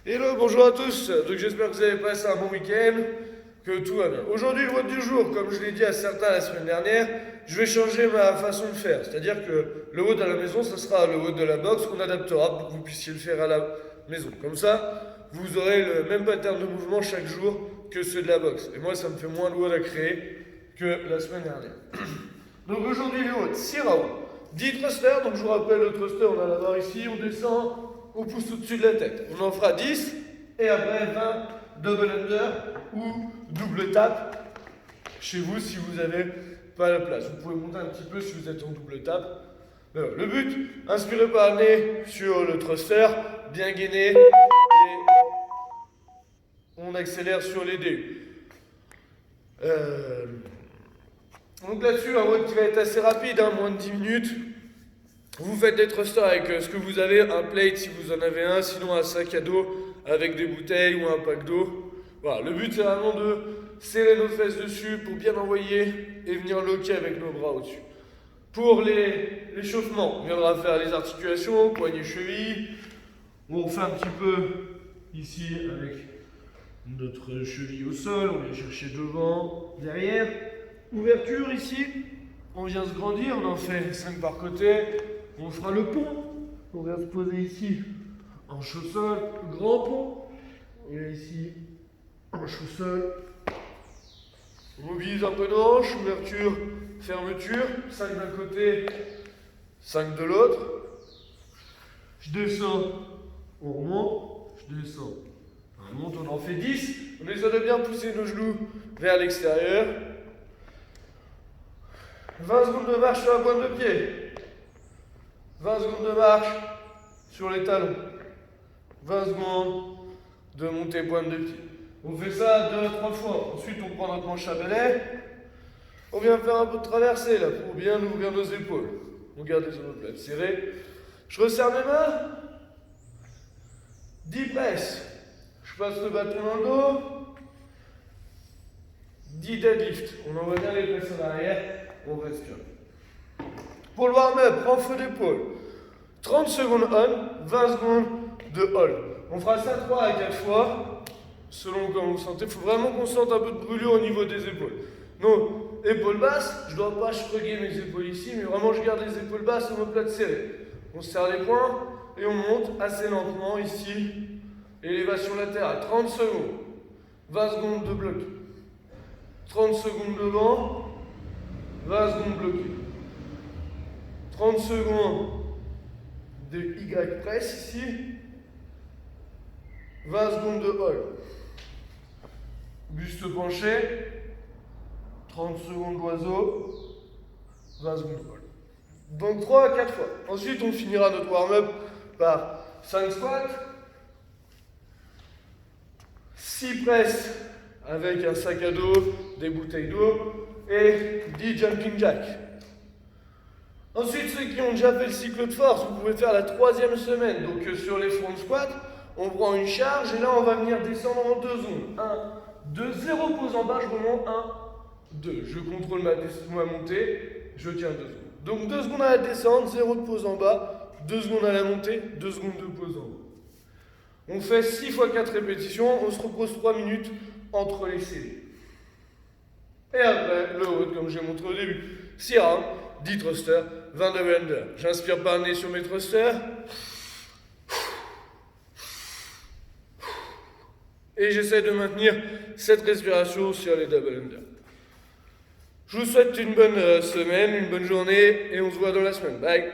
Hello, bonjour à tous. Donc j'espère que vous avez passé un bon week-end, que tout va bien. Aujourd'hui, le WOD du jour, comme je l'ai dit à certains la semaine dernière, je vais changer ma façon de faire. C'est-à-dire que le WOD à la maison, ce sera le WOD de la boxe qu'on adaptera pour que vous puissiez le faire à la maison. Comme ça, vous aurez le même pattern de mouvement chaque jour que ceux de la boxe. Et moi, ça me fait moins de WOD à créer que la semaine dernière. Donc aujourd'hui, le WOD, 6 rounds, 10 thrusters. Donc je vous rappelle, le thruster, on a la barre ici, on descend, on pousse au-dessus de la tête. On en fera 10 et après 20 double under ou double tap chez vous si vous n'avez pas la place. Vous pouvez monter un petit peu si vous êtes en double tap. Mais voilà. Le but, inspirez par le nez sur le thruster, bien gainé et on accélère sur les dés. Donc là-dessus, un WOD qui va être assez rapide, moins de 10 minutes. Vous faites des thrusters avec ce que vous avez, un plate si vous en avez un, sinon un sac à dos avec des bouteilles ou un pack d'eau. Voilà, le but c'est vraiment de serrer nos fesses dessus pour bien envoyer et venir loquer avec nos bras au-dessus. Pour l'échauffement, on viendra faire les articulations, poignets, chevilles. On refait un petit peu ici avec notre cheville au sol, on vient chercher devant, derrière. Ouverture ici, on vient se grandir, on en fait 5 par côté. On fera le pont, on vient se poser ici, hanche au sol, grand pont. On vient ici, hanche au sol. On mobilise un peu nos hanches, ouverture, fermeture, 5 d'un côté, 5 de l'autre. Je descends, on remonte, je descends, on remonte, on en fait 10. On essaie de bien pousser nos genoux vers l'extérieur. 20 secondes de marche sur la pointe de pied. 20 secondes de marche sur les talons. 20 secondes de montée pointe de pied. On fait ça 2 à 3 fois. Ensuite, on prend notre manche à balai. On vient faire un peu de traversée là pour bien ouvrir nos épaules. On garde les omoplates serrées. Je resserre mes mains. 10 presses. Je passe le bâton dans le dos. 10 deadlift. On envoie bien les presses en arrière. On respire. Pour le warm-up, en feu d'épaule. 30 secondes on, 20 secondes de hold. On fera ça 3 à 4 fois, selon comment vous sentez. Il faut vraiment qu'on sente un peu de brûlure au niveau des épaules. Donc, épaules basses, je ne dois pas shrugger mes épaules ici, mais vraiment je garde les épaules basses, omoplates serrées. On serre les poings et on monte assez lentement ici. Élévation latérale, 30 secondes. 20 secondes de bloc. 30 secondes devant, 20 secondes bloquées. 30 secondes de Y press ici. 20 secondes de hold. Buste penché. 30 secondes d'oiseau. 20 secondes de hold. Donc 3 à 4 fois. Ensuite, on finira notre warm-up par 5 squats. 6 presses avec un sac à dos, des bouteilles d'eau et 10 jumping jacks. Ensuite, ceux qui ont déjà fait le cycle de force, vous pouvez faire la 3e semaine. Donc sur les front squats, on prend une charge et là on va venir descendre en 2 zones. 1, 2, 0 pause en bas, je remonte 1, 2. Je contrôle ma montée, je tiens 2 secondes. Donc 2 secondes à la descente, 0 de pause en bas, 2 secondes à la montée, 2 secondes de pause en haut. On fait 6 fois 4 répétitions, on se repose 3 minutes entre les séries. Et après, le haut, comme j'ai montré au début, 6 rounds, 10 thrusters, 20 double under. J'inspire par le nez sur mes thrusters. Et j'essaie de maintenir cette respiration sur les double under. Je vous souhaite une bonne semaine, une bonne journée et on se voit dans la semaine. Bye!